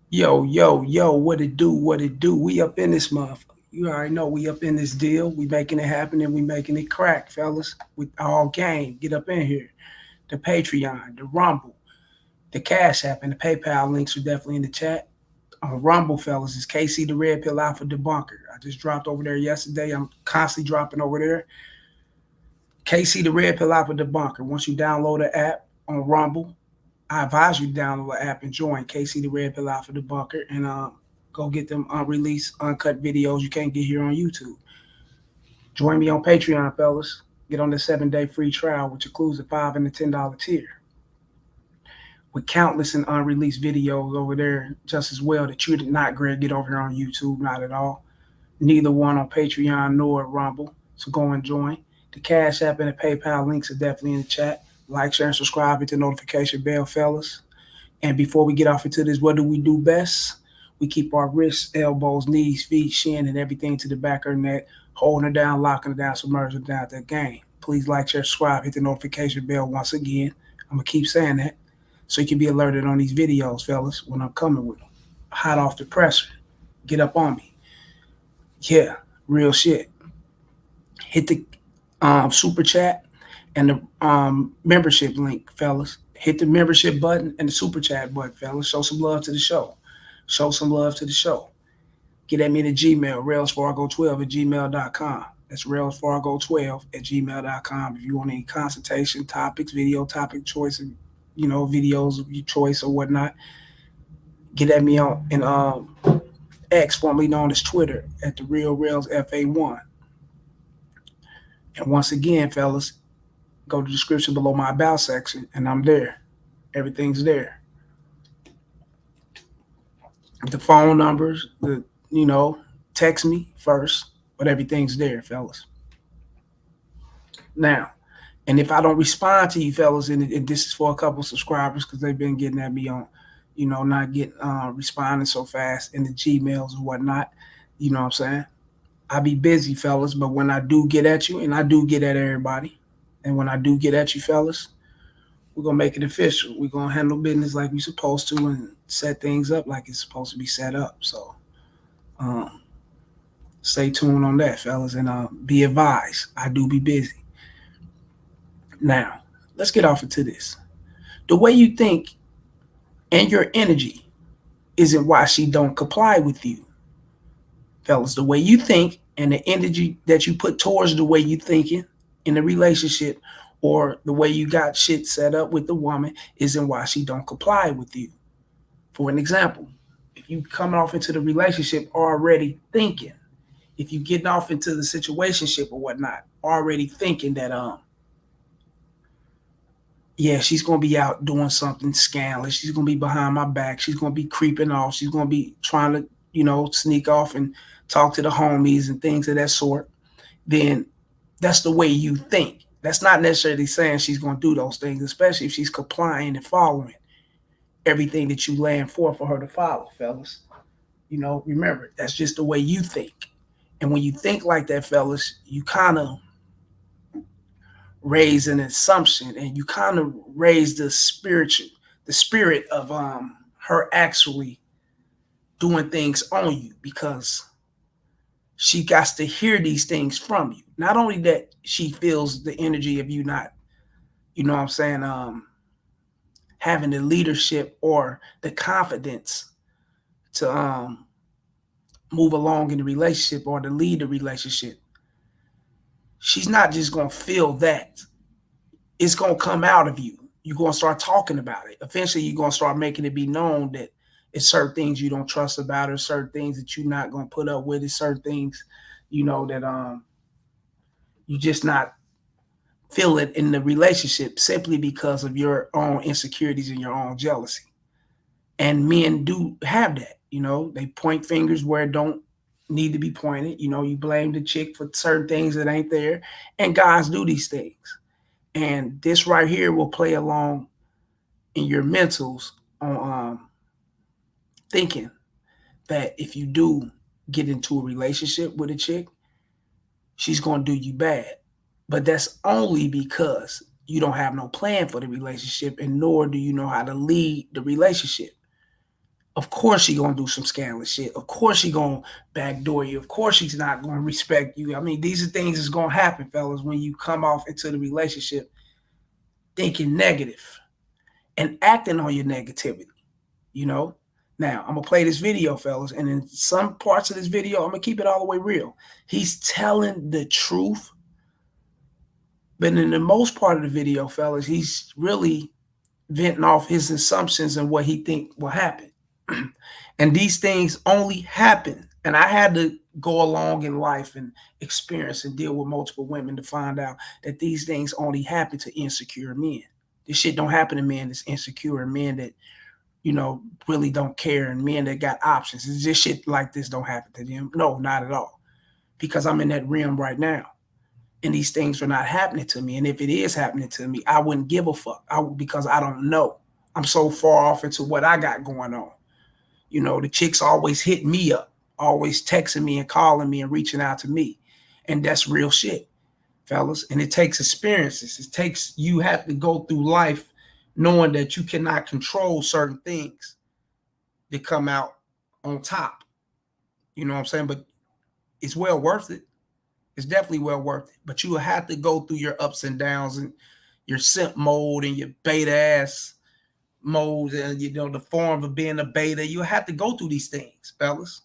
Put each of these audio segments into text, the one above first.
Yo, yo, yo, what it do? What it do? We up in this motherfucker. You already know we up in this deal. We making it happen and we making it crack, fellas. With all game. Get up in here. The Patreon, the Rumble, the Cash App, and the PayPal links are definitely in the chat. On Rumble, fellas, is KC the Red Pill Alpha Debunker. I just dropped over there yesterday. I'm constantly dropping over there. KC the Red Pill Alpha Debunker. Once you download the app on Rumble, I advise you to download the app and join KC the Red Pill Alpha Debunker and go get them unreleased, uncut videos you can't get here on YouTube. Join me on Patreon, fellas. Get on the 7-day free trial, which includes the $5 and the $10 tier, with countless and unreleased videos over there just as well that you did not get over here on YouTube, not at all. Neither one on Patreon nor Rumble. So go and join. The Cash App and the PayPal links are definitely in the chat. Like, share, and subscribe. Hit the notification bell, fellas. And before we get off into this, what do we do best? We keep our wrists, elbows, knees, feet, shin, and everything to the back of our neck, holding her down, locking her down, submerging her down at that game. Please like, share, subscribe, hit the notification bell once again. I'm going to keep saying that so you can be alerted on these videos, fellas, when I'm coming with them. Hot off the presser. Get up on me. Yeah, real shit. Hit the super chat and the membership link, fellas. Hit the membership button and the super chat button, fellas. Show some love to the show. Show some love to the show. Get at me to Gmail, railsfargo12 at gmail.com. That's railsfargo12 at gmail.com. If you want any consultation, topics, video topic choice, videos of your choice or whatnot, get at me on in X, formerly known as Twitter, at the Real Rails FA1. And once again, fellas, go to the description below my about section, and I'm there. Everything's there. The phone numbers, text me first, but everything's there, fellas. Now, and if I don't respond to you, fellas, and this is for a couple of subscribers because they've been getting at me on, not getting responding so fast in the Gmails and whatnot. You know what I'm saying? I be busy, fellas, but when I do get at you, and I do get at everybody, and when I do get at you, fellas, we're gonna make it official. We're gonna handle business like we're supposed to and set things up like it's supposed to be set up. So um, stay tuned on that, fellas, and be advised. I do be busy. Now, let's get off into this. The way you think and your energy isn't why she don't comply with you, fellas. The way you think and the energy that you put towards the way you thinking in the relationship or the way you got shit set up with the woman isn't why she don't comply with you. For an example, if you coming off into the relationship already thinking, if you getting off into the situationship or whatnot, already thinking that yeah, she's gonna be out doing something scandalous. She's gonna be behind my back. She's gonna be creeping off. She's gonna be trying to, sneak off and talk to the homies and things of that sort. Then that's the way you think. That's not necessarily saying she's gonna do those things, especially if she's complying and following everything that you laying for her to follow, fellas. Remember, that's just the way you think. And when you think like that, fellas, you kind of raise an assumption and you kind of raise the spirit of her actually doing things on you because she got to hear these things from you. Not only that she feels the energy of you not, what I'm saying, having the leadership or the confidence to move along in the relationship or to lead the relationship. She's not just gonna feel that. It's gonna come out of you. You're gonna start talking about it. Eventually, you're gonna start making it be known that it's certain things you don't trust about her, certain things that you're not gonna put up with, it's certain things, that you just not feel it in the relationship simply because of your own insecurities and your own jealousy. And men do have that, they point fingers where it don't need to be pointed. You blame the chick for certain things that ain't there. And guys do these things. And this right here will play along in your mentals on thinking that if you do get into a relationship with a chick, she's going to do you bad. But that's only because you don't have no plan for the relationship and nor do you know how to lead the relationship. Of course she gonna do some scandalous shit. Of course she gonna backdoor you. Of course she's not gonna respect you. I mean, these are things that's gonna happen, fellas, when you come off into the relationship thinking negative and acting on your negativity, you know? Now, I'm gonna play this video, fellas, and in some parts of this video, I'm gonna keep it all the way real. He's telling the truth, but in the most part of the video, fellas, he's really venting off his assumptions and what he think will happen. And these things only happen. And I had to go along in life and experience and deal with multiple women to find out that these things only happen to insecure men. This shit don't happen to men that's insecure and men that, you know, really don't care and men that got options. It's just shit like this don't happen to them. No, not at all. Because I'm in that realm right now. And these things are not happening to me. And if it is happening to me, I wouldn't give a fuck because I don't know. I'm so far off into what I got going on. You know, the chicks always hit me up, always texting me and calling me and reaching out to me. And that's real shit, fellas. And it takes experiences. It takes, you have to go through life knowing that you cannot control certain things that come out on top. You know what I'm saying? But it's well worth it. It's definitely well worth it. But you will have to go through your ups and downs and your simp mode and your beta ass mode and, you know, the form of being a beta. You have to go through these things, fellas.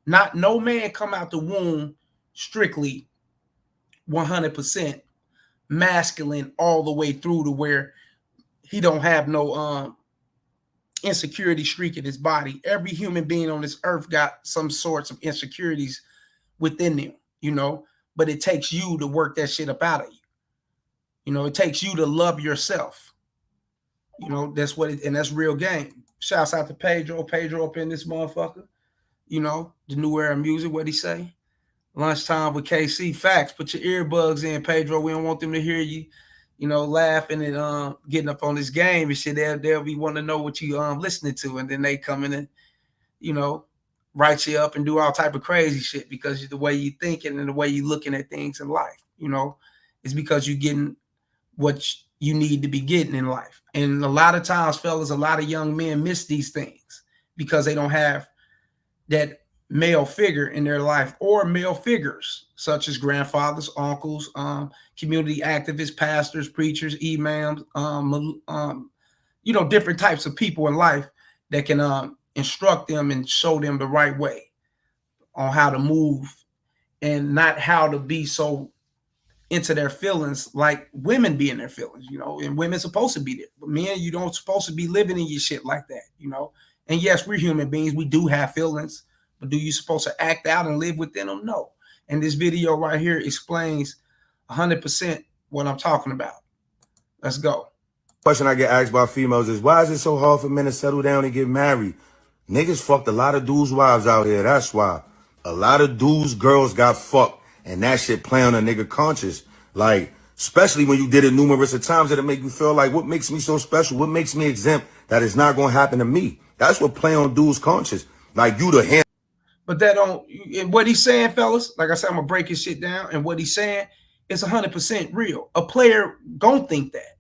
Not no man come out the womb strictly 100% masculine all the way through to where he don't have no insecurity streak in his body. Every human being on this earth got some sorts of insecurities within them, you know, but it takes you to work that shit up out of you. You know, it takes you to love yourself. You know, that's what it, and that's real game. Shouts out to Pedro. Pedro up in this motherfucker. You know, the new era of music, what'd he say? Lunchtime with KC. Facts. Put your earbuds in, Pedro. We don't want them to hear you, you know, laughing and getting up on this game and shit. They'll be wanting to know what you listening to, and then they come in and, you know, write you up and do all type of crazy shit because the way you thinking and the way you looking at things in life, you know, is because you're getting what you need to be getting in life. And a lot of times, fellas, a lot of young men miss these things because they don't have that male figure in their life or male figures such as grandfathers, uncles, community activists, pastors, preachers, imams, you know, different types of people in life that can instruct them and show them the right way on how to move and not how to be so into their feelings like women be in their feelings, you know, and women supposed to be there. But men, you don't supposed to be living in your shit like that, you know. And yes, we're human beings. We do have feelings, but do you supposed to act out and live within them? No. And this video right here explains 100% what I'm talking about. Let's go. Question I get asked by females is, why is it so hard for men to settle down and get married? Niggas fucked a lot of dudes' wives out here. That's why. A lot of dudes' girls got fucked. And that shit play on a nigga conscious. Like, especially when you did it numerous of times, it'll make you feel like, what makes me so special? What makes me exempt that it's not going to happen to me? That's what play on dudes' conscious. Like, you the hand. But that don't, and what he's saying, fellas, like I said, I'm going to break his shit down. And what he's saying is 100% real. A player don't think that.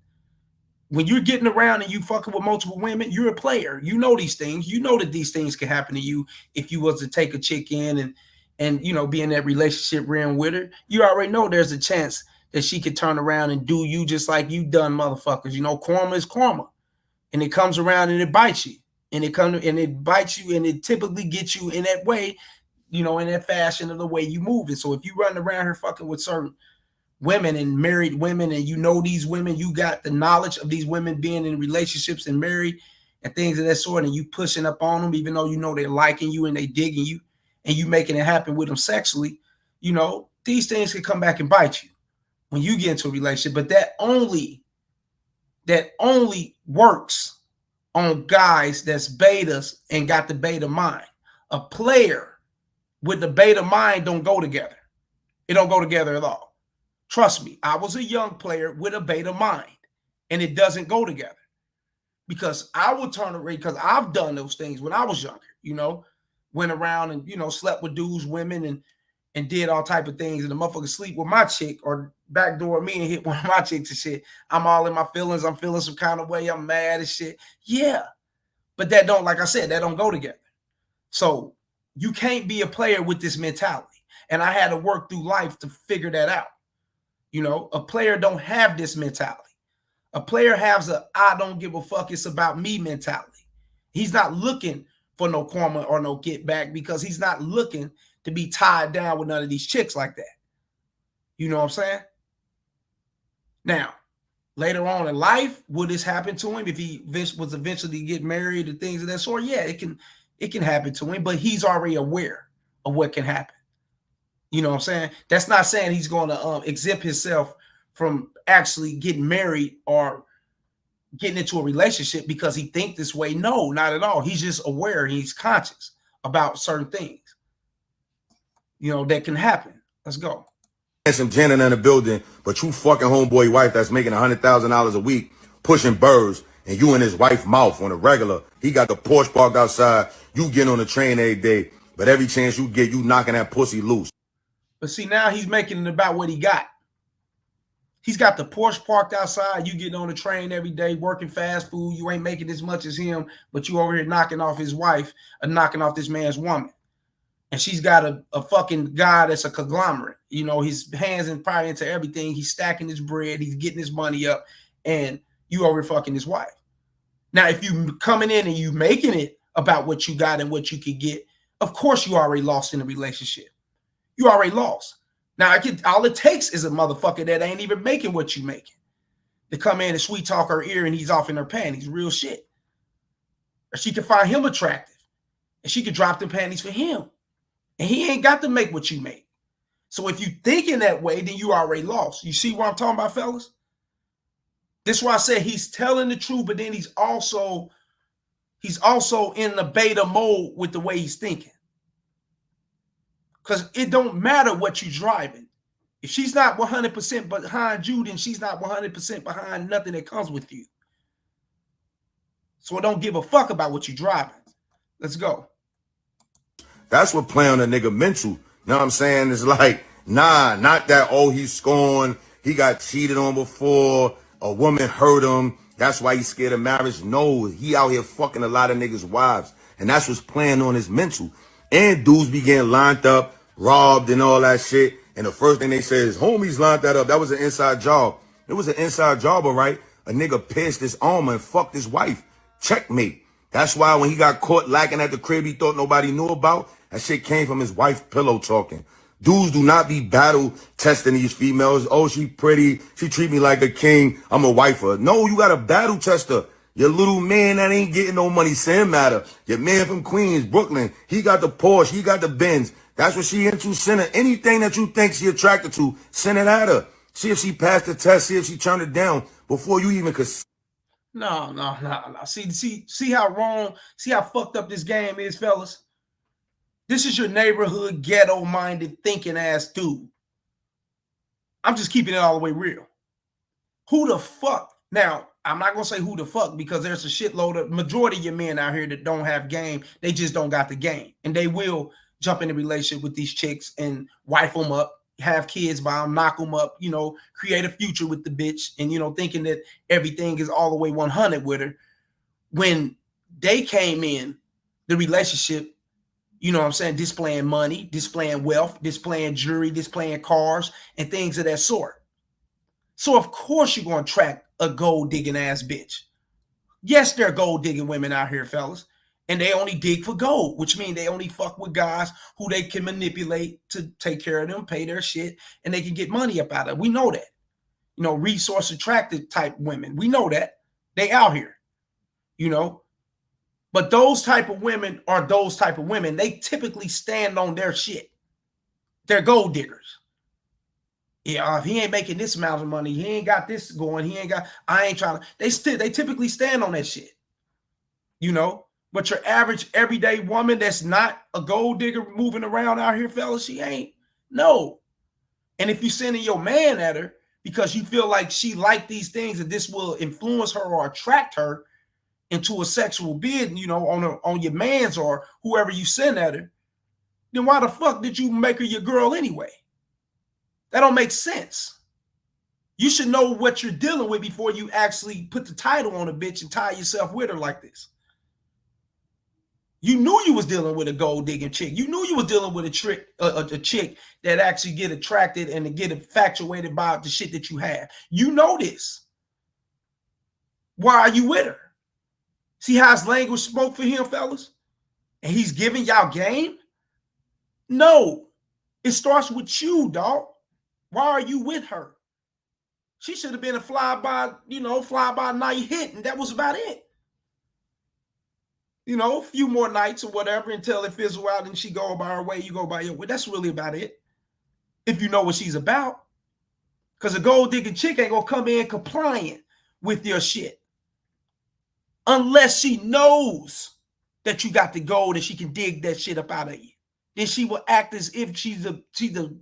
When you're getting around and you fucking with multiple women, you're a player. You know these things. You know that these things can happen to you if you was to take a chick in and you know, be in that relationship realm with her. You already know there's a chance that she could turn around and do you just like you done motherfuckers. You know, karma is karma. And it comes around and it bites you. And it bites you and it typically gets you in that way, you know, in that fashion of the way you move it. So if you run around here fucking with certain women and married women and you know these women, you got the knowledge of these women being in relationships and married and things of that sort, and you pushing up on them even though you know they're liking you and they digging you, and you making it happen with them sexually, you know, these things can come back and bite you when you get into a relationship. But that only works on guys that's betas and got the beta mind. A player with the beta mind don't go together. It don't go together at all. Trust me, I was a young player with a beta mind, and it doesn't go together because I would turn around because I've done those things when I was younger, you know. Went around and, you know, slept with dudes, women, and did all type of things. And the motherfucker sleep with my chick or backdoor me and hit one of my chicks and shit. I'm all in my feelings. I'm feeling some kind of way. I'm mad and shit. Yeah. But that don't, like I said, that don't go together. So you can't be a player with this mentality. And I had to work through life to figure that out. You know, a player don't have this mentality. A player has a I don't give a fuck, it's about me mentality. He's not looking for no karma or no get back because he's not looking to be tied down with none of these chicks like that. You know what I'm saying? Now, later on in life, will this happen to him if he was eventually get married and things of that sort? Yeah, it can happen to him, but he's already aware of what can happen. You know what I'm saying? That's not saying he's going to exempt himself from actually getting married or getting into a relationship because he thinks this way. No, not at all. He's just aware. He's conscious about certain things, you know, that can happen. Let's go. Some Janet in the building, but you fucking homeboy wife that's making $100,000 a week, pushing birds, and you in his wife's mouth on a regular. He got the Porsche parked outside. You get on the train every day, but every chance you get, you knocking that pussy loose. But see, now he's making it about what he got. He's got the Porsche parked outside. You getting on the train every day, working fast food. You ain't making as much as him, but you over here knocking off his wife and knocking off this man's woman. And she's got a fucking guy that's a conglomerate. You know, his hands and probably into everything. He's stacking his bread. He's getting his money up. And you over fucking his wife. Now, if you coming in and you making it about what you got and what you could get, of course you already lost in the relationship. You already lost. Now, all it takes is a motherfucker that ain't even making what you making to come in and sweet talk her ear and he's off in her panties. Real shit. Or she can find him attractive and she could drop them panties for him. And he ain't got to make what you make. So if you thinking that way, then you already lost. You see what I'm talking about, fellas? This is why I said he's telling the truth, but then he's also in the beta mode with the way he's thinking. Because it don't matter what you're driving. If she's not 100% behind you, then she's not 100% behind nothing that comes with you. So I don't give a fuck about what you're driving. Let's go. That's what playing a nigga mental. You know what I'm saying? It's like, nah, not that, oh, he's scorned. He got cheated on before. A woman hurt him. That's why he's scared of marriage. No, he out here fucking a lot of niggas' wives. And that's what's playing on his mental. And dudes be getting lined up, robbed and all that shit. And the first thing they say is, homies lined that up. That was an inside job. It was an inside job, all right? A nigga pierced his arm and fucked his wife. Checkmate. That's why when he got caught lacking at the crib he thought nobody knew about, that shit came from his wife pillow talking. Dudes do not be battle testing these females. Oh, she pretty. She treat me like a king. I'm a wifer. No, you got to battle test her. Your little man that ain't getting no money, send matter. Your man from Queens, Brooklyn, he got the Porsche, he got the Benz. That's what she into. Send her anything that you think she attracted to. Send it at her. See if she passed the test. See if she turned it down before you even could. No. See how wrong, see how fucked up this game is, fellas. This is your neighborhood, ghetto-minded, thinking-ass dude. I'm just keeping it all the way real. Who the fuck? Now, I'm not going to say who the fuck because there's a shitload of majority of your men out here that don't have game. They just don't got the game. And they will jump in a relationship with these chicks and wife them up, have kids by them, knock them up, you know, create a future with the bitch and, you know, thinking that everything is all the way 100 with her. When they came in the relationship, you know what I'm saying, displaying money, displaying wealth, displaying jewelry, displaying cars, and things of that sort. So, of course, you're going to attract a gold-digging ass bitch. Yes, there are gold-digging women out here, fellas, and they only dig for gold, which means they only fuck with guys who they can manipulate to take care of them, pay their shit, and they can get money up out of it. We know that. You know, resource-attracted type women. We know that. They out here, you know. But those type of women are those type of women. They typically stand on their shit. They're gold diggers. Yeah, if he ain't making this amount of money, he ain't got this going, I ain't trying to. They typically stand on that shit. You know, but your average everyday woman that's not a gold digger moving around out here, fellas, she ain't. No. And if you sending your man at her because you feel like she like these things and this will influence her or attract her into a sexual bid, you know, on your man's or whoever you send at her, then why the fuck did you make her your girl anyway? That don't make sense. You should know what you're dealing with before you actually put the title on a bitch and tie yourself with her like this. You knew you was dealing with a gold digging chick. You knew you was dealing with a chick that actually get attracted and to get infatuated by the shit that you have. You know this. Why are you with her? See how his language spoke for him, fellas? And he's giving y'all game? No. It starts with you, dog. Why are you with her? She should have been a fly-by night hit, and that was about it. A few more nights or whatever until it fizzle out and she go by her way, you go by your way. That's really about it. If you know what she's about. Because a gold digging chick ain't gonna come in compliant with your shit. Unless she knows that you got the gold and she can dig that shit up out of you. Then she will act as if she's a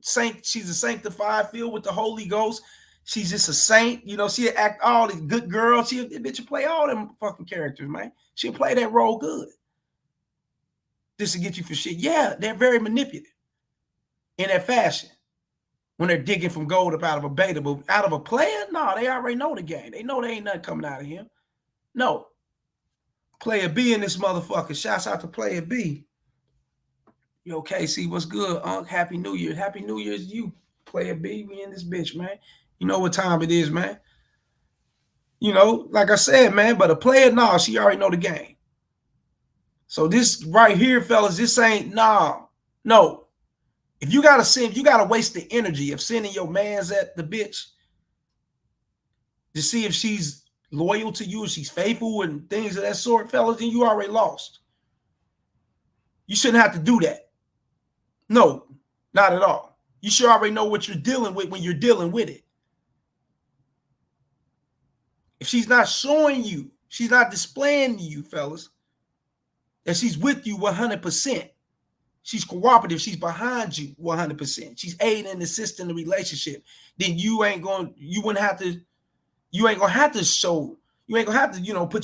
saint, she's a sanctified, filled with the Holy Ghost. She's just a saint. She'll act all the good girl. She'll play all them fucking characters, man. She'll play that role good. Just to get you for shit. Yeah, they're very manipulative in that fashion. When they're digging from gold up out of a beta, but out of a player, no, they already know the game. They know there ain't nothing coming out of him. No. Player B in this motherfucker. Shouts out to Player B. Yo, KC, what's good, Unc? Happy New Year. Happy New Year's to you, Player B. We in this bitch, man. You know what time it is, man. Like I said, man, but a player, nah, she already know the game. So this right here, fellas, this ain't, nah, no. If you gotta waste the energy of sending your mans at the bitch to see if she's loyal to you, if she's faithful and things of that sort, fellas, then you already lost. You shouldn't have to do that. No, not at all. You should already know what you're dealing with when you're dealing with it. If she's not showing you, she's not displaying to you, fellas, that she's with you 100%. She's cooperative. She's behind you 100%. She's aiding and assisting the relationship. Then you ain't gonna have to put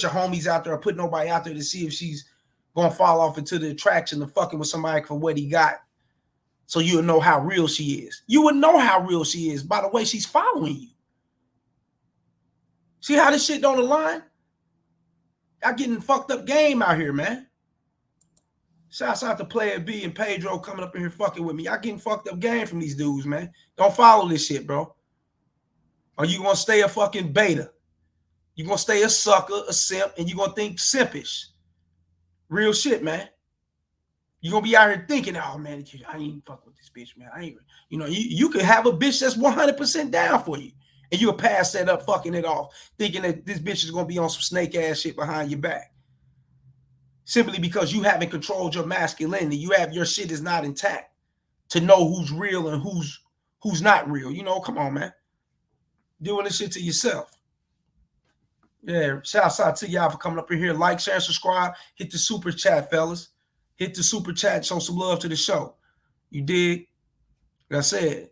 your homies out there or put nobody out there to see if she's gonna fall off into the attraction of fucking with somebody for what he got. So you'll know how real she is. You would know how real she is by the way she's following you. See how this shit don't align? Y'all getting fucked up game out here, man. Shouts out to Player B and Pedro coming up in here fucking with me. Y'all getting fucked up game from these dudes, man. Don't follow this shit, bro. Or you gonna stay a fucking beta. You gonna stay a sucker, a simp, and you gonna think simpish. Real shit, man. You gonna be out here thinking, oh man, I ain't fuck with this bitch, man. I ain't, you could have a bitch that's 100% down for you. And you'll pass that up, fucking it off, thinking that this bitch is going to be on some snake ass shit behind your back. Simply because you haven't controlled your masculinity. Your shit is not intact to know who's real and who's not real. Come on, man. Doing this shit to yourself. Yeah, shouts out to y'all for coming up in here. Like, share, subscribe. Hit the super chat, fellas. Hit the super chat. Show some love to the show. You dig? Like I said,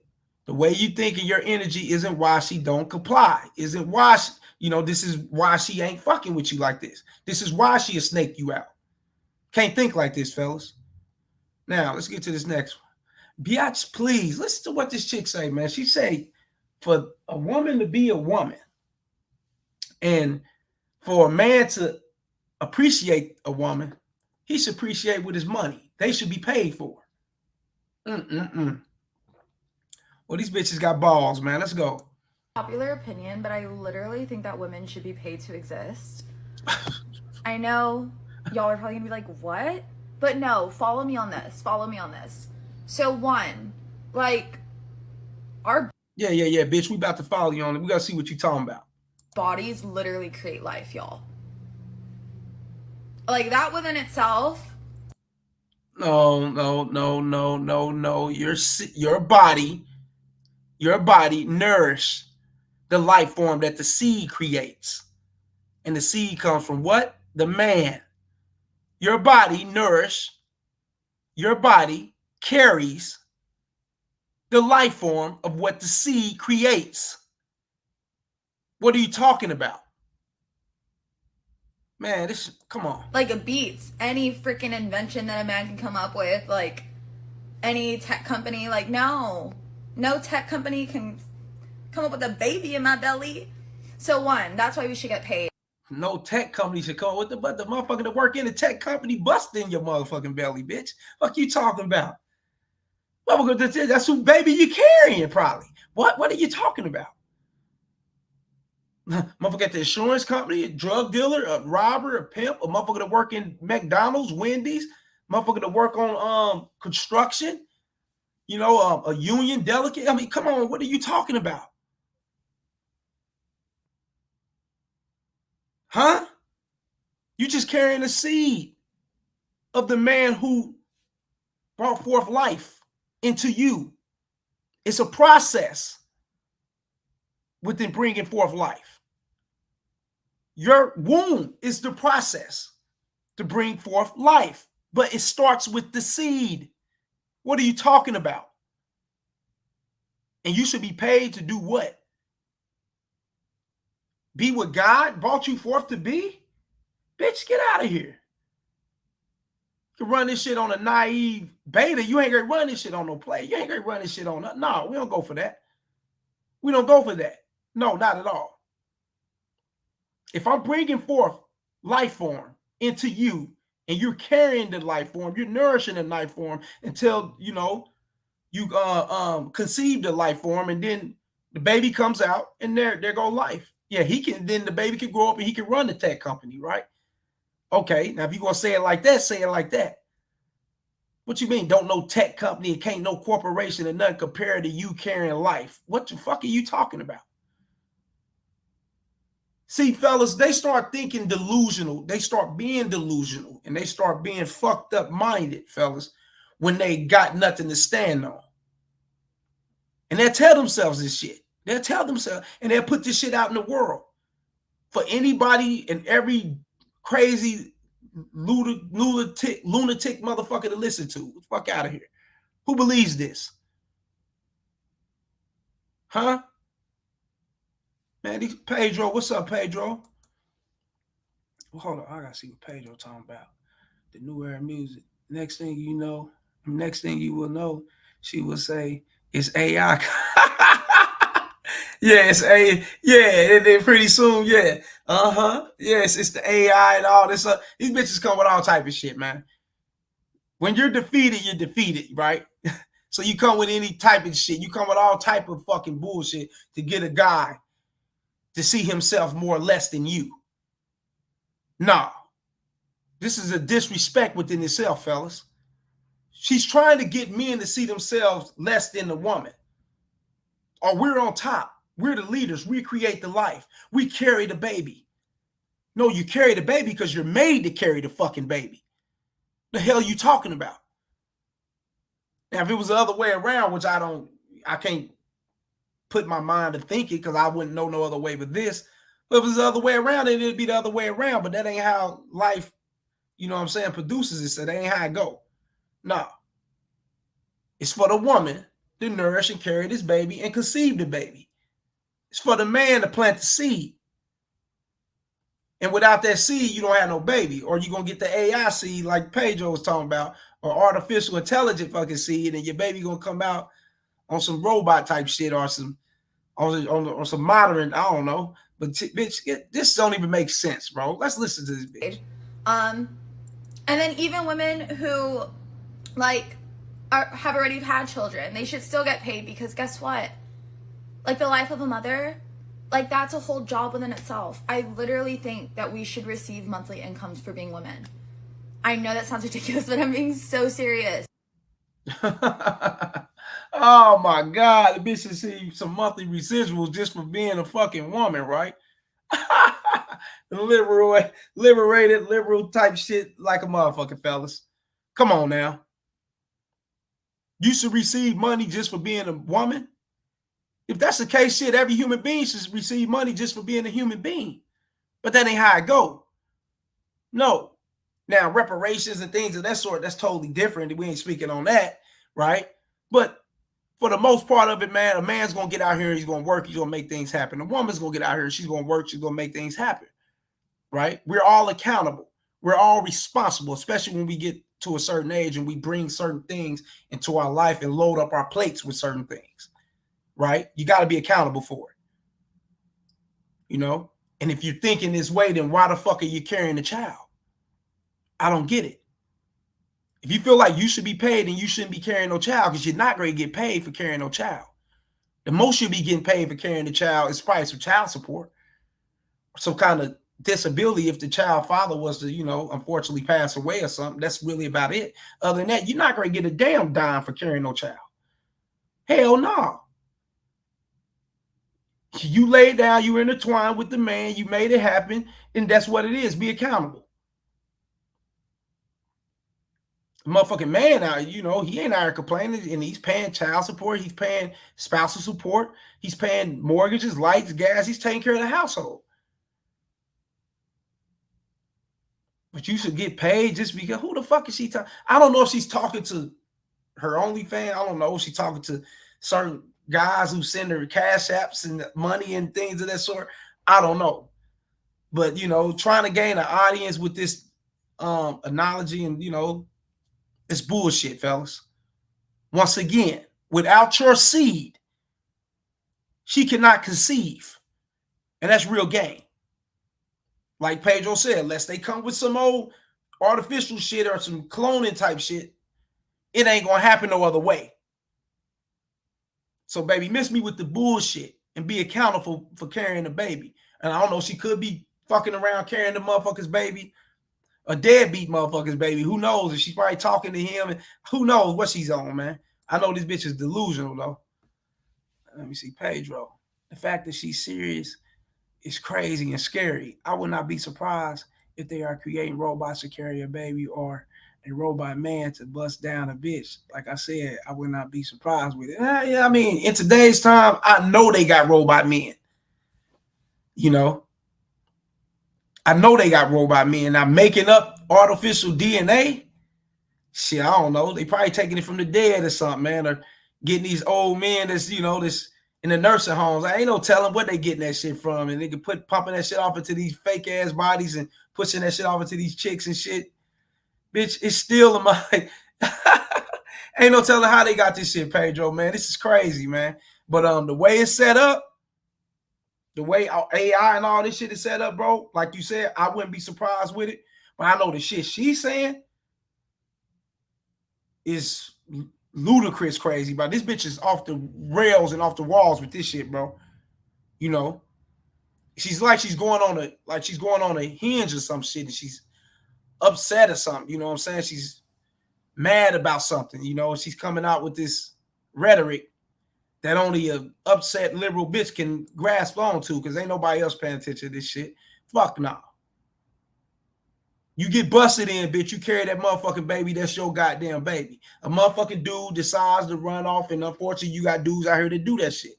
the way you think of your energy isn't why she don't comply. Isn't why this is why she ain't fucking with you like this. This is why she'll snake you out. Can't think like this, fellas. Now, let's get to this next one. Biatch, please, listen to what this chick say, man. She say, for a woman to be a woman and for a man to appreciate a woman, he should appreciate with his money. They should be paid for. Well, these bitches got balls, man. Let's go. Popular opinion, but I literally think that women should be paid to exist. I know y'all are probably gonna be like, what? But no, follow me on this. Follow me on this. So one, our Yeah, bitch. We about to follow you on it. We gotta see what you talking about. bodies literally create life, y'all. Like that within itself. No. Your body nourish the life form that the seed creates. And the seed comes from what? The man. Your body carries the life form of what the seed creates. What are you talking about? Man, come on. Like it beats any freaking invention that a man can come up with, like any tech company. Like no tech company can come up with a baby in my belly. So one, that's why we should get paid. No tech company should come with but the motherfucker that work in the tech company busting your motherfucking belly, bitch. Fuck you talking about? Motherfucker, that's who baby you carrying, probably. What are you talking about? Motherfucker at the insurance company, a drug dealer, a robber, a pimp, a motherfucker that work in McDonald's, Wendy's, motherfucker that work on construction, you know, a union delegate. I mean, come on, what are you talking about? Huh? You just carrying the seed of the man who brought forth life into you. It's a process within bringing forth life. Your womb is the process to bring forth life, but it starts with the seed. What are you talking about? And you should be paid to do what? Be what God brought you forth to be? Bitch, get out of here. You can run this shit on a naive beta. You ain't gonna run this shit on no play. You ain't gonna run this shit on. No, we don't go for that. We don't go for that. No, not at all. If I'm bringing forth life form into you and you're carrying the life form, you're nourishing the life form until, you know, you conceive the life form, and then the baby comes out and there go life. Yeah, then the baby can grow up and he can run the tech company, right? Okay, now if you're gonna say it like that, say it like that. What you mean? Don't no tech company and can't no corporation and nothing compare to you carrying life? What the fuck are you talking about? See, fellas, they start thinking delusional. They start being delusional and they start being fucked up minded, fellas, when they got nothing to stand on. And they'll tell themselves this shit. They'll tell themselves, and they'll put this shit out in the world for anybody and every crazy lunatic motherfucker to listen to. Get the fuck out of here. Who believes this? Huh? Man, Pedro, what's up, Pedro? Well, hold on, I gotta see what Pedro talking about. The new era music. Next thing you know, next thing you will know, she will say it's AI. Yeah, it's and then pretty soon, yeah. Yes, it's the AI and all this. These bitches come with all type of shit, man. When you're defeated, right? So you come with any type of shit. You come with all type of fucking bullshit to get a guy to see himself more or less than you. Nah. This is a disrespect within itself, fellas. She's trying to get men to see themselves less than the woman. Or we're on top. We're the leaders. We create the life. We carry the baby. No, you carry the baby because you're made to carry the fucking baby. The hell you talking about? Now, if it was the other way around, which I can't put my mind to thinking because I wouldn't know no other way but this. But if it was the other way around, then it'd be the other way around. But that ain't how life, you know what I'm saying, produces it. So that ain't how it go. No. It's for the woman to nourish and carry this baby and conceive the baby. It's for the man to plant the seed. And without that seed, you don't have no baby. Or you're going to get the AI seed like Pedro was talking about, or artificial intelligent fucking seed, and your baby going to come out on some robot type shit or some on some modern, I don't know. But bitch, this don't even make sense, bro. Let's listen to this bitch. And then even women who like have already had children, they should still get paid because guess what? Like the life of a mother, like that's a whole job within itself. I literally think that we should receive monthly incomes for being women. I know that sounds ridiculous, but I'm being so serious. Oh my God, the bitch should see some monthly residuals just for being a fucking woman, right? Liberated, liberal type shit like a motherfucker, fellas. Come on now. You should receive money just for being a woman? If that's the case, shit, every human being should receive money just for being a human being. But that ain't how it go. No. Now, reparations and things of that sort, that's totally different. We ain't speaking on that, right? But for the most part of it, man, a man's going to get out here, he's going to work, he's going to make things happen. A woman's going to get out here, she's going to work, she's going to make things happen, right? We're all accountable. We're all responsible, especially when we get to a certain age and we bring certain things into our life and load up our plates with certain things, right? You got to be accountable for it, you know? And if you're thinking this way, then why the fuck are you carrying a child? I don't get it. If you feel like you should be paid, then you shouldn't be carrying no child, because you're not going to get paid for carrying no child. The most you'll be getting paid for carrying the child is probably some child support, some kind of disability if the child father was to, unfortunately pass away or something. That's really about it. Other than that, you're not going to get a damn dime for carrying no child. Hell no. You laid down, you intertwined with the man, you made it happen, and that's what it is. Be accountable. Motherfucking man out, he ain't out here complaining, and he's paying child support, he's paying spousal support, he's paying mortgages, lights, gas, he's taking care of the household. But you should get paid just because, who the fuck is she talking? I don't know if she's talking to her OnlyFans. I don't know if she's talking to certain guys who send her cash apps and money and things of that sort. I don't know. But, trying to gain an audience with this analogy and, it's bullshit, fellas. Once again, without your seed, she cannot conceive. And that's real game. Like Pedro said, unless they come with some old artificial shit or some cloning type shit, it ain't going to happen no other way. So, baby, miss me with the bullshit and be accountable for carrying the baby. And I don't know, she could be fucking around carrying the motherfucker's baby. A deadbeat motherfucker's baby. Who knows? And she's probably talking to him, and who knows what she's on, man. I know this bitch is delusional, though. Let me see, Pedro. The fact that she's serious is crazy and scary. I would not be surprised if they are creating robots to carry a baby or a robot man to bust down a bitch. Like I said, I would not be surprised with it. Yeah, I mean, in today's time, I know they got robot men. I know they got robot men. Now, making up artificial DNA, shit, I don't know. They probably taking it from the dead or something, man, or getting these old men that's, this in the nursing homes. I ain't no telling what they getting that shit from. And they can pumping that shit off into these fake ass bodies and pushing that shit off into these chicks and shit. Bitch, it's still in my ain't no telling how they got this shit, Pedro, man. This is crazy, man. But the way it's set up, the way our AI and all this shit is set up, bro, like you said, I wouldn't be surprised with it. But I know the shit she's saying is ludicrous crazy, bro. This bitch is off the rails and off the walls with this shit, bro. She's going on a hinge or some shit, and she's upset or something. You know what I'm saying? She's mad about something. She's coming out with this rhetoric that only a upset liberal bitch can grasp onto, because ain't nobody else paying attention to this shit. Fuck no. You get busted in, bitch. You carry that motherfucking baby. That's your goddamn baby. A motherfucking dude decides to run off, and unfortunately, you got dudes out here to do that shit.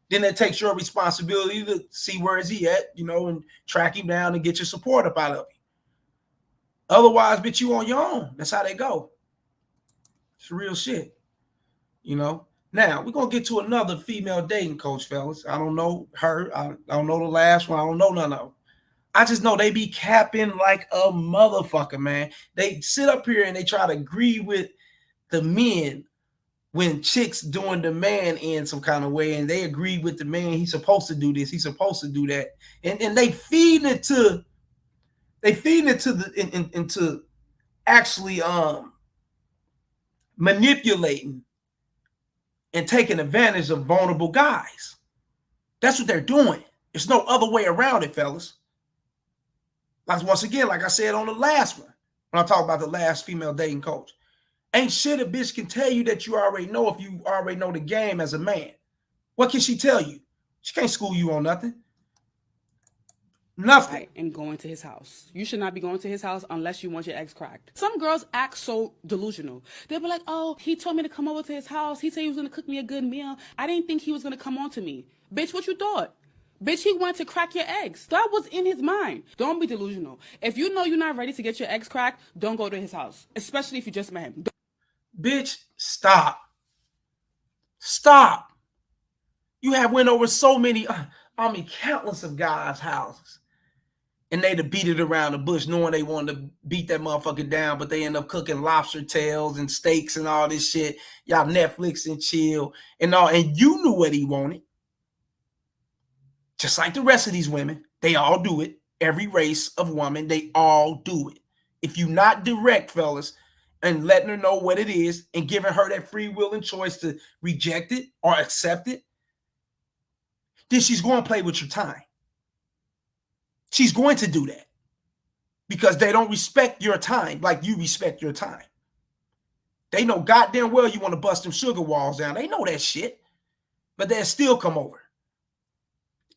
Then it takes your responsibility to see where is he at, and track him down and get your support up out of him. Otherwise, bitch, you on your own. That's how they go. It's real shit. Now, we're going to get to another female dating coach, fellas. I don't know her. I don't know the last one. I don't know none of them. I just know they be capping like a motherfucker, man. They sit up here and they try to agree with the men when chicks doing the man in some kind of way, and they agree with the man. He's supposed to do this. He's supposed to do that. And they feed it to into actually manipulating and taking advantage of vulnerable guys. That's what they're doing. There's no other way around it, fellas. Once again, like I said on the last one, when I talk about the last female dating coach, ain't shit a bitch can tell you that you already know if you already know the game as a man. What can she tell you? She can't school you on nothing. Nothing. And going to his house. You should not be going to his house unless you want your ex cracked. Some girls act so delusional. They'll be like, oh, he told me to come over to his house. He said he was going to cook me a good meal. I didn't think he was going to come on to me. Bitch, what you thought? Bitch, he wanted to crack your eggs. That was in his mind. Don't be delusional. If you know you're not ready to get your eggs cracked, don't go to his house. Especially if you just met him. Bitch, stop. Stop. You have went over so many, countless of guys' houses. And they'd have beat it around the bush knowing they wanted to beat that motherfucker down, but they end up cooking lobster tails and steaks and all this shit. Y'all Netflix and chill and all. And you knew what he wanted. Just like the rest of these women. They all do it. Every race of woman, they all do it. If you're not direct, fellas, and letting her know what it is and giving her that free will and choice to reject it or accept it, then she's going to play with your time. She's going to do that because they don't respect your time like you respect your time. They know goddamn well you want to bust them sugar walls down. They know that shit, but they'll still come over.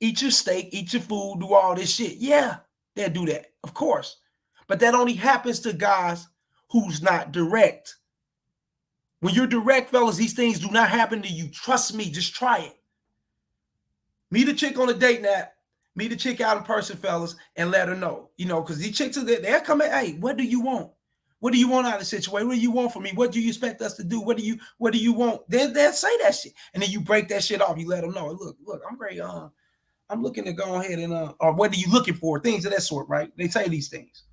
Eat your steak, eat your food, do all this shit. Yeah, they'll do that, of course. But that only happens to guys who's not direct. When you're direct, fellas, these things do not happen to you. Trust me, just try it. Meet a chick on a date app, meet a chick out in person, fellas, and let her know. You know, because these chicks are there, they're coming, hey, what do you want? What do you want out of the situation? What do you want from me? What do you expect us to do? What do you want? They'll say that shit. And then you break that shit off. You let them know. Look, I'm great. I'm looking to go ahead and or what are you looking for? Things of that sort, right? They say these things.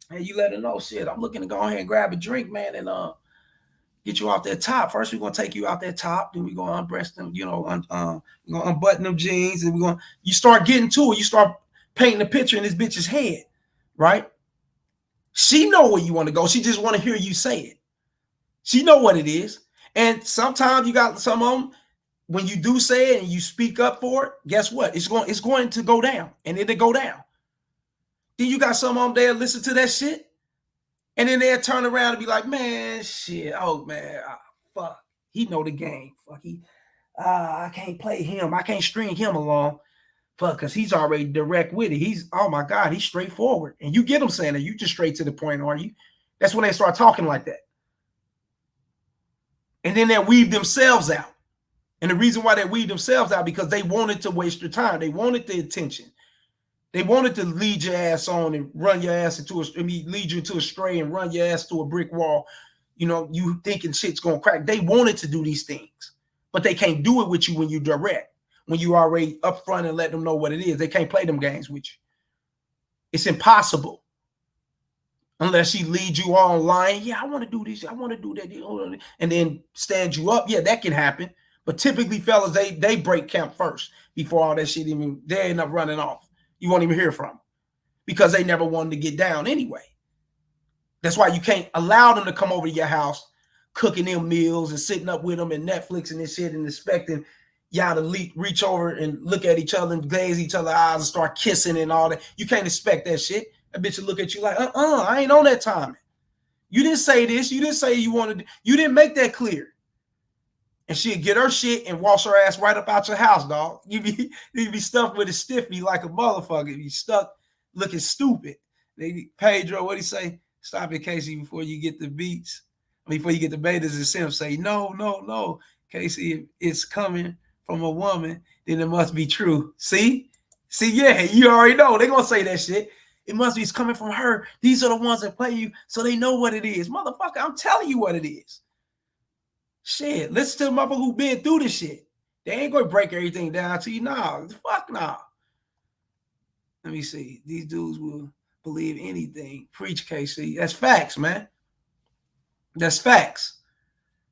And you let them know, shit, I'm looking to go ahead and grab a drink, man, and get you off that top. First, we're gonna take you out that top, then we're gonna unbreast them, you know, we're gonna unbutton them jeans, and you start getting to it, you start painting a picture in this bitch's head, right? She know where you want to go. She just want to hear you say it. She know what it is. And sometimes you got some of them, when you do say it and you speak up for it, guess what? It's going to go down, and it'll go down. Then you got some of them there listen to that shit, and then they'll turn around and be like, man, shit, oh man, fuck, he know the game. Fuck, I can't play him. I can't string him along. Fuck, because he's already direct with it. He's, oh my God, he's straightforward. And you get them saying that, you just straight to the point, are you? That's when they start talking like that. And then they weave themselves out. And the reason why they weave themselves out, because they wanted to waste your time. They wanted the attention. They wanted to lead your ass on and run your ass lead you into a stray and run your ass to a brick wall. You know, you thinking shit's going to crack. They wanted to do these things, but they can't do it with you when you direct, when you already up front and let them know what it is. They can't play them games with you. It's impossible. Unless she leads you online. Yeah, I want to do this. I want to do that. And then stand you up. Yeah, that can happen. But typically, fellas, they break camp first before all that shit even, they end up running off. You won't even hear from them because they never wanted to get down anyway. That's why you can't allow them to come over to your house, cooking them meals and sitting up with them and Netflixing and shit and expecting y'all to reach over and look at each other and glaze each other's eyes and start kissing and all that. You can't expect that shit. That bitch will look at you like, I ain't on that timing. You didn't say this. You didn't say you wanted, you didn't make that clear. And she'll get her shit and wash her ass right up out your house, dog. You be stuck with a stiffy like a motherfucker. You stuck looking stupid. Pedro, what'd he say? Stop it, Casey, before you get the beats. Before you get the betas and Sim say, no. Casey, if it's coming from a woman, then it must be true. See, yeah, you already know. They're going to say that shit. It must be it's coming from her. These are the ones that play you, so they know what it is. Motherfucker, I'm telling you what it is. Shit, listen to the motherfucker who been through this shit. They ain't going to break everything down to you. Nah, fuck nah. Let me see. These dudes will believe anything. Preach, KC. That's facts, man. That's facts.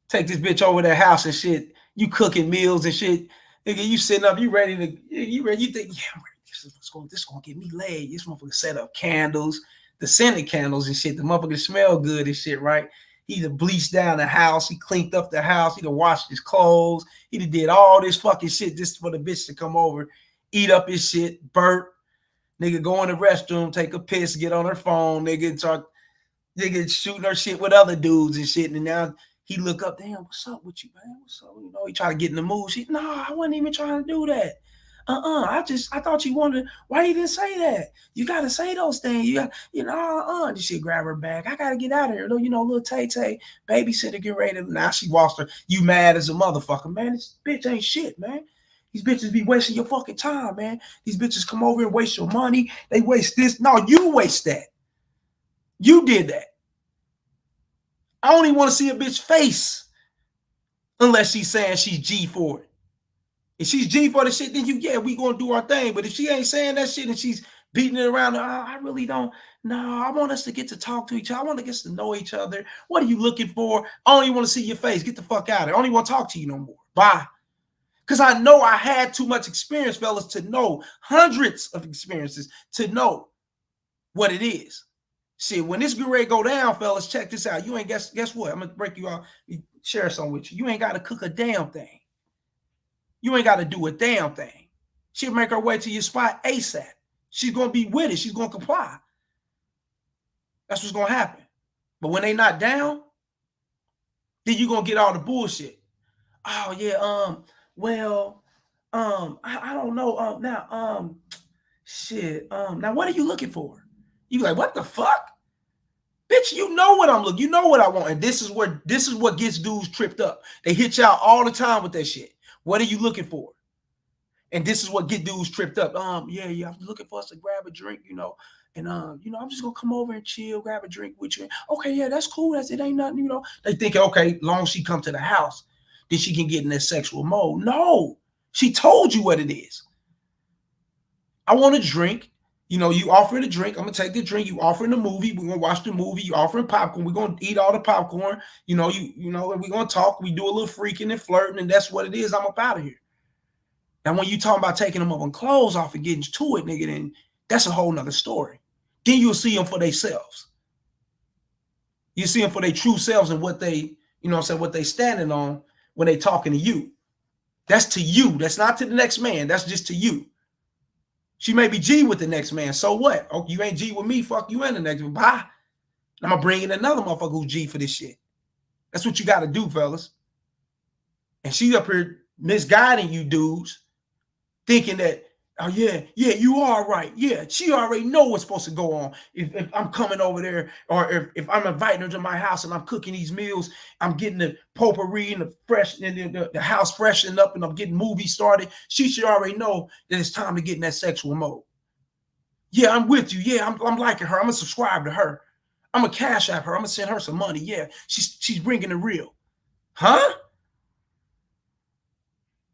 Take this bitch over their house and shit. You cooking meals and shit. Nigga, you sitting up, you ready, you think, yeah, this is going to get me laid. This motherfucker set up candles, the scented candles and shit. The motherfucker smell good and shit, right? He done bleached down the house. He cleaned up the house. He done washed his clothes. He done did all this fucking shit just for the bitch to come over, eat up his shit, burp. Nigga go in the restroom, take a piss, get on her phone, nigga, start shooting her shit with other dudes and shit. And now he look up, damn, what's up with you, man? What's up? You know, he try to get in the mood. She, nah, I wasn't even trying to do that. I thought you wanted, why you didn't say that? You got to say those things. You got, This shit grab her bag. I got to get out of here. Little Tay-Tay, babysitter, get ready. Now she walks her. You mad as a motherfucker, man. This bitch ain't shit, man. These bitches be wasting your fucking time, man. These bitches come over and waste your money. They waste this. No, you waste that. You did that. I don't even want to see a bitch face unless she's saying she's G for it. If she's G for the shit, then we gonna do our thing. But if she ain't saying that shit and she's beating it around, I really don't. No, I want us to get to talk to each other. I want to get to know each other. What are you looking for? I don't even want to see your face. Get the fuck out of here. I don't even want to talk to you no more. Bye. Because I know I had too much experience, fellas, to know, hundreds of experiences to know what it is. Shit, when this get ready to go down, fellas, check this out. You ain't guess what? I'm gonna break you out, share something with you. You ain't gotta cook a damn thing. You ain't gotta do a damn thing. She'll make her way to your spot ASAP. She's gonna be with it, she's gonna comply. That's what's gonna happen. But when they not down, then you're gonna get all the bullshit. Oh yeah, well, I don't know. Now what are you looking for? You like, what the fuck? Bitch, you know what I'm looking, you know what I want. And this is what gets dudes tripped up. They hit y'all all the time with that shit. What are you looking for? And this is what get dudes tripped up. Yeah, I'm looking for us to grab a drink, you know. And I'm just gonna come over and chill, grab a drink with you. Okay, yeah, that's cool. It ain't nothing, you know. They think, okay, long as she come to the house, then she can get in that sexual mode. No, she told you what it is. I want a drink. You know, you offering a drink. I'm gonna take the drink. You offering the movie. We're gonna watch the movie. You offering popcorn. We're gonna eat all the popcorn. You know, we're gonna talk. We do a little freaking and flirting, and that's what it is. I'm up out of here. Now, when you talking about taking them up on clothes off and getting to it, nigga, then that's a whole nother story. Then you'll see them for themselves. You see them for their true selves and what they, what they standing on when they talking to you. That's to you. That's not to the next man. That's just to you. She may be G with the next man. So what? Oh, you ain't G with me. Fuck you and the next one. Bye. I'm going to bring in another motherfucker who's G for this shit. That's what you got to do, fellas. And she up here misguiding you dudes, thinking that, oh, yeah, you are right. Yeah, she already know what's supposed to go on. If I'm coming over there, or if I'm inviting her to my house and I'm cooking these meals, I'm getting the potpourri and the house freshened up and I'm getting movies started, she should already know that it's time to get in that sexual mode. Yeah, I'm with you. Yeah, I'm liking her. I'm going to subscribe to her. I'm going to cash app her. I'm going to send her some money. Yeah, she's bringing the real. Huh?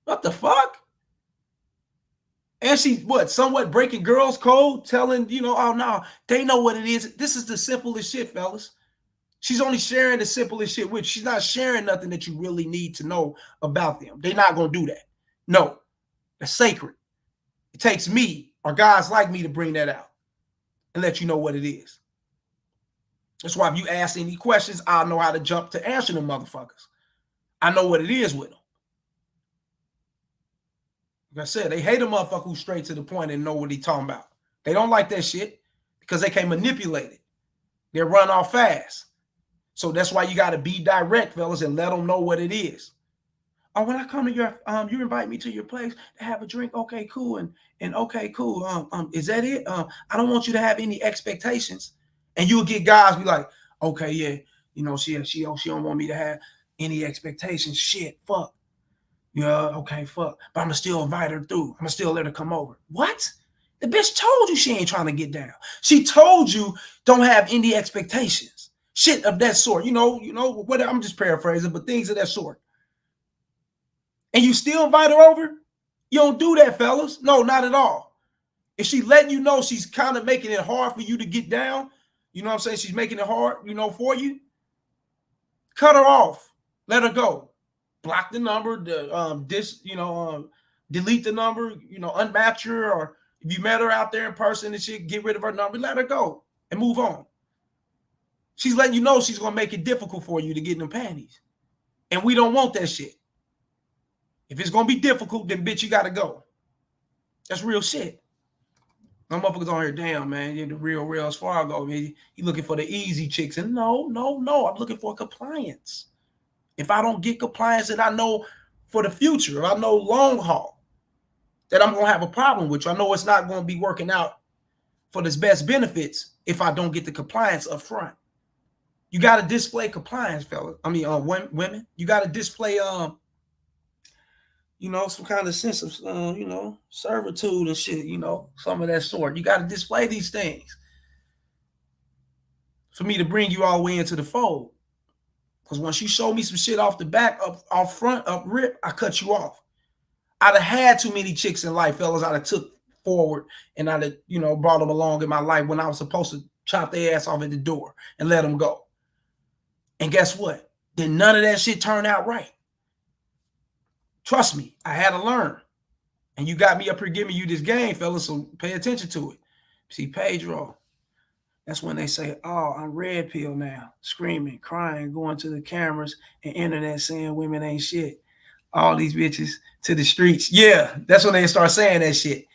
What the fuck? And she's somewhat breaking girls' code, telling, oh no, they know what it is. This is the simplest shit, fellas. She's only sharing the simplest shit with you. She's not sharing nothing that you really need to know about them. They're not going to do that. No, that's sacred. It takes me or guys like me to bring that out and let you know what it is. That's why if you ask any questions, I'll know how to jump to answer them motherfuckers. I know what it is with them. Like I said, they hate a motherfucker who's straight to the point and know what he's talking about. They don't like that shit because they can't manipulate it. They run off fast. So that's why you got to be direct, fellas, and let them know what it is. Oh, when I come to your, you invite me to your place to have a drink. Okay, cool. And okay, cool. Is that it? I don't want you to have any expectations. And you'll get guys be like, okay, yeah, she don't want me to have any expectations. Shit, fuck. Yeah, okay, fuck. But I'm going to still invite her through. I'm going to still let her come over. What? The bitch told you she ain't trying to get down. She told you don't have any expectations. Shit of that sort. Whatever. I'm just paraphrasing, but things of that sort. And you still invite her over? You don't do that, fellas. No, not at all. If she letting you know she's kind of making it hard for you to get down, you know what I'm saying? She's making it hard, for you. Cut her off. Let her go. Block the number, delete the number, unmatch her, or if you met her out there in person and shit, get rid of her number, let her go and move on. She's letting you know she's gonna make it difficult for you to get in them panties. And we don't want that shit. If it's gonna be difficult, then bitch, you gotta go. That's real shit. My motherfuckers on here, damn, man, you're the real as far as I go, man. You looking for the easy chicks. And no, I'm looking for compliance. If I don't get compliance, then I know for the future, I know long haul, that I'm going to have a problem with you. I know it's not going to be working out for this best benefits if I don't get the compliance up front. You got to display compliance, fellas. I mean, women. You got to display, some kind of sense of, servitude and shit, some of that sort. You got to display these things for me to bring you all the way into the fold. Because once you show me some shit off the back, up front, up rip, I cut you off. I'd have had too many chicks in life, fellas, I'd have took forward and I'd have, brought them along in my life when I was supposed to chop their ass off at the door and let them go. And guess what? Then none of that shit turned out right. Trust me, I had to learn. And you got me up here giving you this game, fellas, so pay attention to it. See, Pedro, that's when they say, oh, I'm red pill now, screaming, crying, going to the cameras and internet saying women ain't shit. All these bitches to the streets. Yeah, that's when they start saying that shit.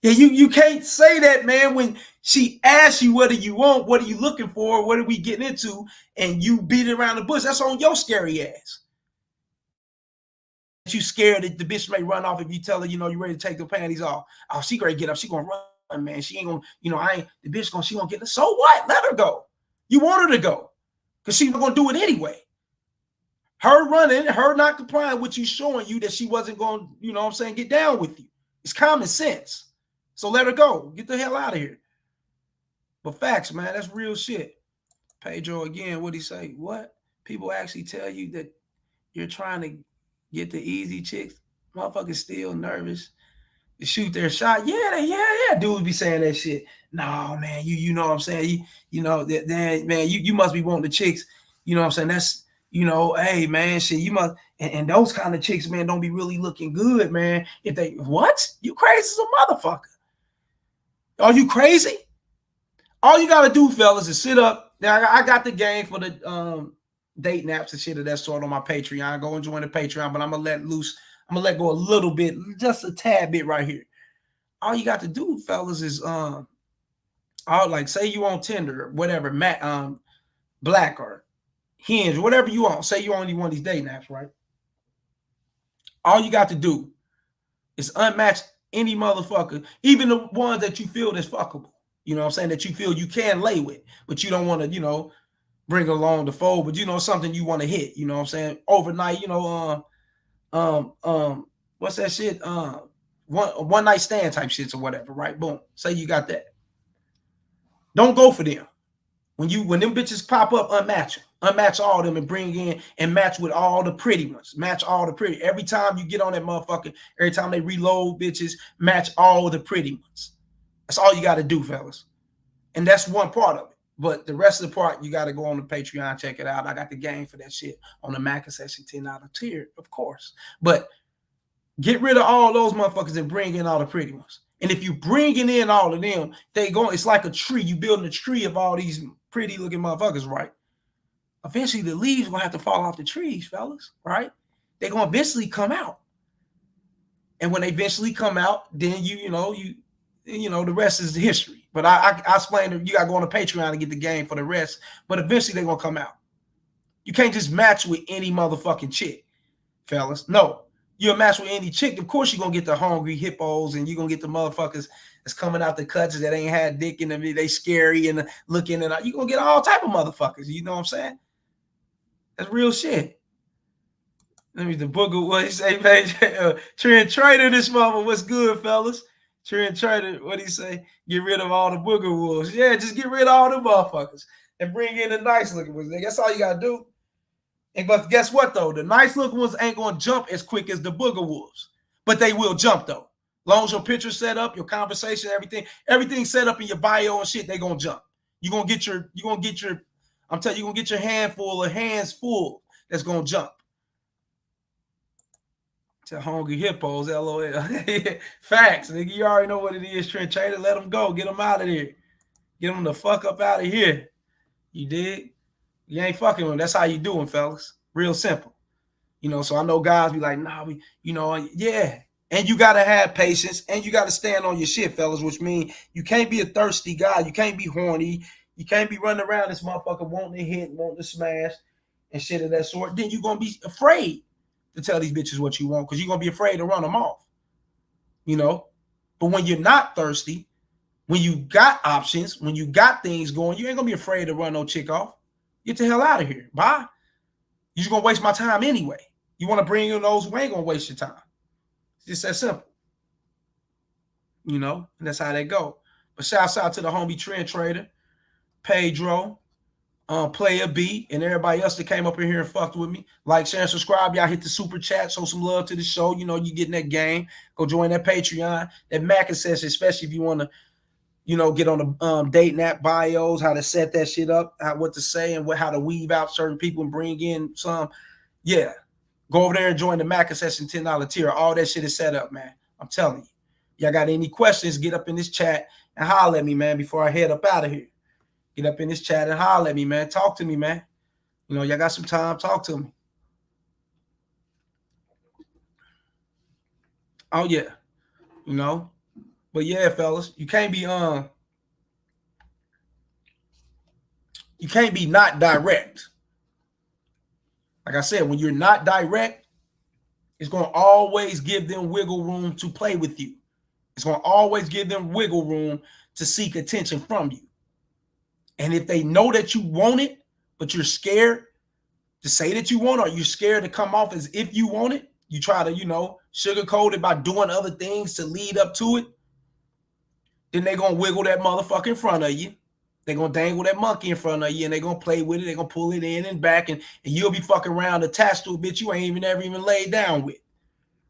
Yeah, you can't say that, man, when she asks you what do you want, what are you looking for, what are we getting into, and you beat it around the bush. That's on your scary ass. You scared that the bitch may run off if you tell her, you ready to take the panties off. Oh, she gonna get up. She gonna run, man. She ain't gonna, the bitch she gonna get. So what? Let her go. You want her to go because she's gonna do it anyway. Her running, her not complying with you, showing you that she wasn't going to, get down with you. It's common sense. So let her go. Get the hell out of here. But facts, man, that's real shit. Pedro, again, what'd he say? What? People actually tell you that you're trying to get the easy chicks? Motherfuckers still nervous to shoot their shot. Yeah. Dudes be saying that shit. No, man, you know what I'm saying? You must be wanting the chicks. You know what I'm saying? That's, hey, man, shit, you must, and those kind of chicks, man, don't be really looking good, man. If they, what? You crazy as a motherfucker. Are you crazy? All you got to do, fellas, is sit up. Now, I got the game for the date naps and shit of that sort on my Patreon. Go and join the Patreon, but I'm going to let loose. I'm going to let go a little bit, just a tad bit right here. All you got to do, fellas, is, say you on Tinder, or whatever, Black or Hinge, whatever you want. Say you only want these date naps, right? All you got to do is unmatch any motherfucker, even the ones that you feel that's fuckable. You know what I'm saying? That you feel you can lay with, but you don't want to, bring along the fold, but something you want to hit. You know what I'm saying? Overnight, what's that shit? One night stand type shits or whatever, right? Boom. Say you got that. Don't go for them. When them bitches pop up, unmatch them. Unmatch all of them and bring in and match with all the pretty ones. Match all the pretty. Every time you get on that motherfucker, every time they reload bitches, match all the pretty ones. That's all you got to do, fellas. And that's one part of it. But the rest of the part, you got to go on the Patreon, check it out. I got the game for that shit on the Mac Session 10 out of tier, of course. But get rid of all those motherfuckers and bring in all the pretty ones. And if you bringing in all of them, it's like a tree. You building a tree of all these pretty looking motherfuckers, right? Eventually the leaves gonna have to fall off the trees, fellas, right? They're gonna eventually come out. And when they eventually come out, then the rest is history. But I explained that you gotta go on the Patreon to get the game for the rest, but eventually they're gonna come out. You can't just match with any motherfucking chick, fellas. No. You'll match with any chick, of course you're gonna get the hungry hippos and you're gonna get the motherfuckers that's coming out the cuts that ain't had dick in them, they scary and looking, and you're gonna get all type of motherfuckers, you know what I'm saying? That's real shit. Let me the booger, what he say, man? Trend Trader, this mother, what's good, fellas? Trend Trader, what he say? Get rid of all the booger wolves. Yeah, just get rid of all the motherfuckers and bring in the nice looking ones. That's all you gotta do. And but guess what though? The nice looking ones ain't gonna jump as quick as the booger wolves, but they will jump though. Long as your picture set up, your conversation, everything set up in your bio and shit, they gonna jump. You're gonna get your I'm telling you, you're gonna get your handful of hands full that's gonna jump. To hungry hippos, LOL. Facts, nigga. You already know what it is, Trent Trader. Let them go. Get them out of here. Get them the fuck up out of here. You dig? You ain't fucking with them. That's how you do them, fellas. Real simple. So I know guys be like, nah, yeah. And you got to have patience and you got to stand on your shit, fellas, which means you can't be a thirsty guy. You can't be horny. You can't be running around this motherfucker wanting to hit, wanting to smash and shit of that sort. Then you're going to be afraid to tell these bitches what you want because you're going to be afraid to run them off. But when you're not thirsty, when you got options, when you got things going, you ain't going to be afraid to run no chick off. Get the hell out of here. Bye. You're just going to waste my time anyway. You want to bring in those who ain't going to waste your time. It's just that simple. And that's how they go. But shouts out to the homie Trend Trader, Pedro, Player B, and everybody else that came up in here and fucked with me. Like, share, and subscribe. Y'all hit the super chat. Show some love to the show. You getting that game. Go join that Patreon. That Mac Session, especially if you want to, get on the date nap bios, how to set that shit up, what to say, and how to weave out certain people and bring in some. Yeah. Go over there and join the Mac Accession $10 tier. All that shit is set up, man. I'm telling you. Y'all got any questions, get up in this chat and holler at me, man, before I head up out of here. Get up in this chat and holler at me, man. Talk to me, man. You know, y'all got some time, talk to me. Oh, yeah. You know? But yeah, fellas, you can't be not direct. Like I said, when you're not direct, it's going to always give them wiggle room to play with you. It's going to always give them wiggle room to seek attention from you. And if they know that you want it, but you're scared to say that you want it, or you're scared to come off as if you want it, you try to, you know, sugarcoat it by doing other things to lead up to it, then they're going to wiggle that motherfucker in front of you. They're going to dangle that monkey in front of you, and they're going to play with it. They're going to pull it in and back, and you'll be fucking around attached to a bitch you ain't ever even laid down with.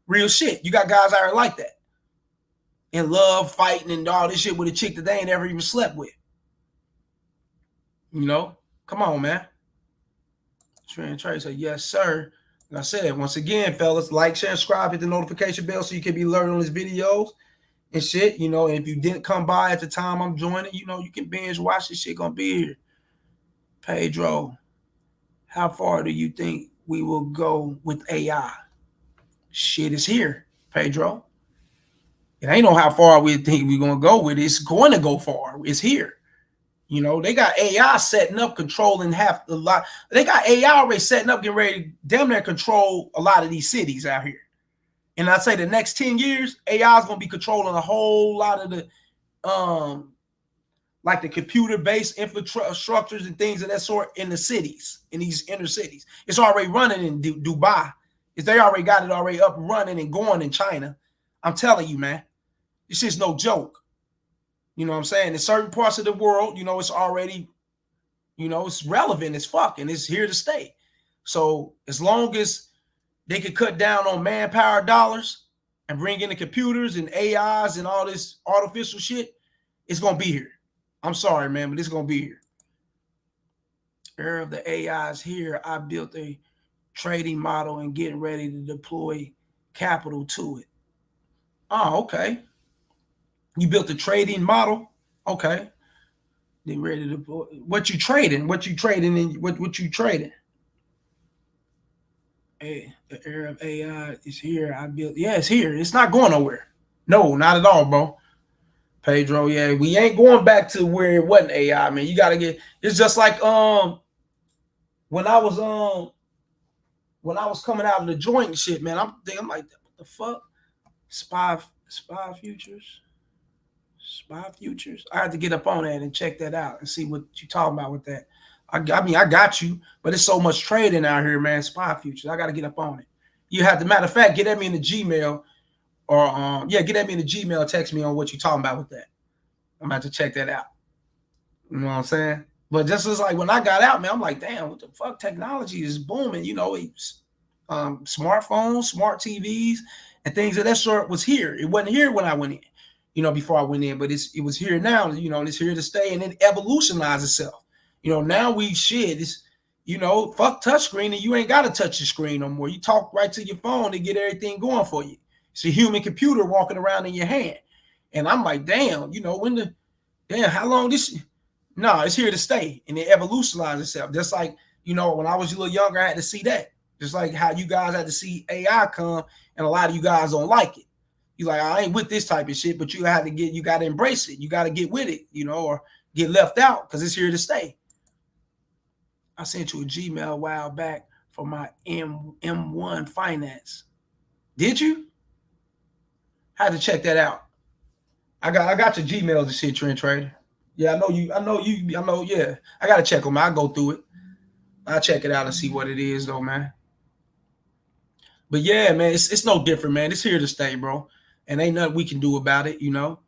Real shit. You got guys out here like that. In love, fighting, and all this shit with a chick that they ain't ever even slept with. You know? Come on, man. Trey said, yes, sir. Like I said, once again, fellas, like, share, subscribe, hit the notification bell so you can be alerted on his videos and shit. You know, and if you didn't come by at the time I'm joining, you know, you can binge watch this shit. Gonna be here. Pedro, how far do you think we will go with AI? Shit is here, Pedro. It ain't know how far we think we're gonna go with it. It's going to go far. It's here. You know, they got AI setting up, controlling half the lot. They got AI already setting up, getting ready to damn near control a lot of these cities out here. And I'd say the next 10 years, AI is going to be controlling a whole lot of the, like the computer-based infrastructures and things of that sort in the cities, in these inner cities. It's already running in Dubai. They already got it already up and running and going in China. I'm telling you, man, this is no joke. You know what I'm saying? In certain parts of the world, you know, it's already, you know, it's relevant as fuck and it's here to stay. So as long as they could cut down on manpower dollars and bring in the computers and AIs and all this artificial shit, it's going to be here. I'm sorry, man, but it's going to be here. Era of the AI is here. I built a trading model and getting ready to deploy capital to it. Oh, okay. You built a trading model. Okay. Then ready to deploy. What you trading? What you trading? And what you trading? Hey, the era of AI is here. I built. Yeah, it's here. It's not going nowhere. No, not at all, bro. Pedro, yeah, we ain't going back to where it wasn't AI, man. You gotta get. It's just like when I was coming out of the joint and shit, man. I'm like, what the fuck? Spy futures. Spy futures. I had to get up on that and check that out and see what you talking about with that. I mean, I got you, but it's so much trading out here, man. Spy futures. I got to get up on it. You have to, matter of fact, get at me in the Gmail or get at me in the Gmail. Text me on what you talking about with that. I'm about to check that out. You know what I'm saying? But just as like when I got out, man, I'm like, damn, what the fuck? Technology is booming. You know, smartphones, smart TVs, and things of that sort was here. It wasn't here when I went in. You know, before I went in, but it was here now, you know, and it's here to stay and it evolutionized itself. You know, now it's, you know, fuck touchscreen and you ain't got to touch your screen no more. You talk right to your phone and get everything going for you. It's a human computer walking around in your hand. And I'm like, damn, you know, how long this? No, it's here to stay and it evolutionized itself. Just like, you know, when I was a little younger, I had to see that. Just like how you guys had to see AI come and a lot of you guys don't like it. You like, I ain't with this type of shit, but you got to embrace it. You got to get with it, you know, or get left out because it's here to stay. I sent you a Gmail a while back for my M1 finance. Did you? I had to check that out. I got your Gmails and shit, Trend Trader. Yeah, I know you. Yeah, I got to check them. I'll go through it. I'll check it out and see what it is, though, man. But yeah, man, it's no different, man. It's here to stay, bro. And ain't nothing we can do about it, you know.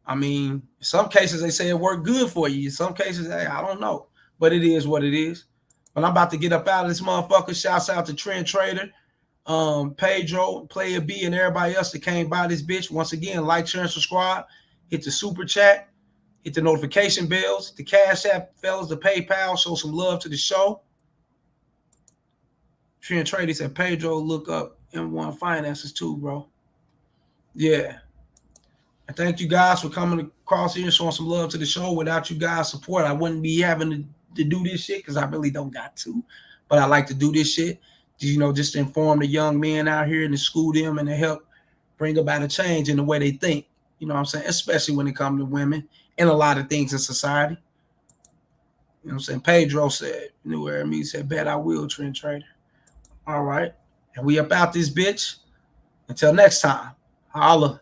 I mean, in some cases they say it worked good for you. In some cases, hey, I don't know. But it is what it is. But I'm about to get up out of this motherfucker. Shouts out to Trend Trader, Pedro, Player B, and everybody else that came by this bitch. Once again, like, share, and subscribe. Hit the super chat. Hit the notification bells. The Cash App, fellas, the PayPal. Show some love to the show. Trent Trader said, Pedro, look up M1 Finances too, bro. Yeah. And thank you guys for coming across here and showing some love to the show. Without you guys' support, I wouldn't be having to do this shit because I really don't got to. But I like to do this shit, just to inform the young men out here and to school them and to help bring about a change in the way they think. You know what I'm saying? Especially when it comes to women and a lot of things in society. You know what I'm saying? Pedro said, New Era Me said, bet I will, Trend Trader. All right. And we up out this bitch. Until next time. Holla.